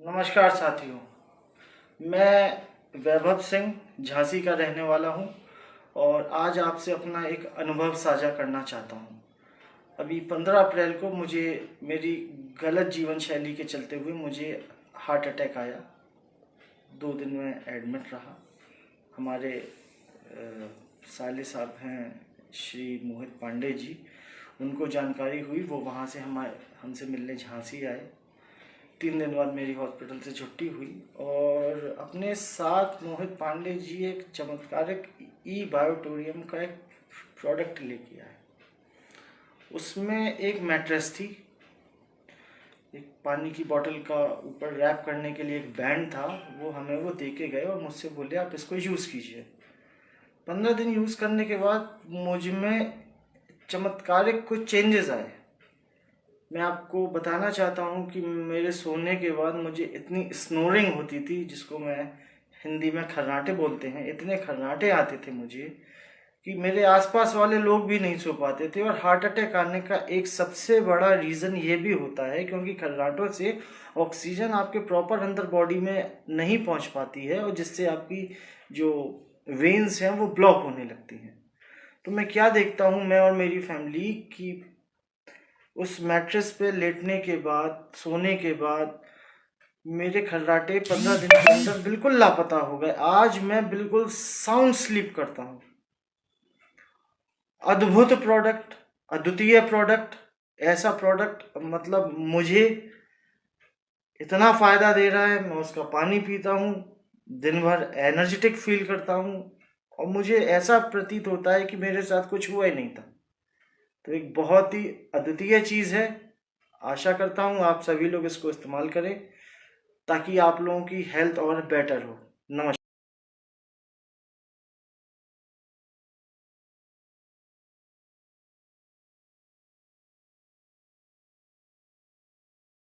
नमस्कार साथियों। मैं वैभव सिंह झांसी का रहने वाला हूं और आज आपसे अपना एक अनुभव साझा करना चाहता हूं। अभी 15 अप्रैल को मुझे मेरी गलत जीवन शैली के चलते हुए मुझे हार्ट अटैक आया। 2 दिन में एडमिट रहा। हमारे साले साहब हैं श्री मोहित पांडे जी, उनको जानकारी हुई, वो वहाँ से हमसे मिलने झांसी आए। 3 दिन बाद मेरी हॉस्पिटल से छुट्टी हुई और अपने साथ मोहित पांडे जी एक चमत्कारिक ई बायोटोरियम का एक प्रोडक्ट लेके आए। उसमें एक मैट्रेस थी, एक पानी की बोतल का ऊपर रैप करने के लिए एक बैंड था, वो दे के गए और मुझसे बोले आप इसको यूज़ कीजिए। 15 दिन यूज़ करने के बाद मुझ में चमत्कारिक कुछ चेंजेस आए। मैं आपको बताना चाहता हूँ कि मेरे सोने के बाद मुझे इतनी स्नोरिंग होती थी, जिसको मैं हिंदी में खर्राटे बोलते हैं, इतने खर्राटे आते थे मुझे कि मेरे आसपास वाले लोग भी नहीं सो पाते थे। और हार्ट अटैक आने का एक सबसे बड़ा रीज़न ये भी होता है क्योंकि खर्राटों से ऑक्सीजन आपके प्रॉपर अंदर बॉडी में नहीं पहुंच पाती है और जिससे आपकी जो वेन्स हैं वो ब्लॉक होने लगती हैं। तो मैं क्या देखता हूँ, मैं और मेरी फैमिली की उस मैट्रेस पे लेटने के बाद, सोने के बाद मेरे खर्राटे 15 दिन के अंदर बिल्कुल लापता हो गए। आज मैं बिल्कुल साउंड स्लीप करता हूँ। अद्भुत प्रोडक्ट, अद्वितीय प्रोडक्ट, ऐसा प्रोडक्ट मतलब मुझे इतना फ़ायदा दे रहा है। मैं उसका पानी पीता हूँ, दिन भर एनर्जेटिक फील करता हूँ और मुझे ऐसा प्रतीत होता है कि मेरे साथ कुछ हुआ ही नहीं था। तो एक बहुत ही अद्वितीय चीज़ है। आशा करता हूँ आप सभी लोग इसको इस्तेमाल करें ताकि आप लोगों की हेल्थ और बेटर हो। नमस्कार।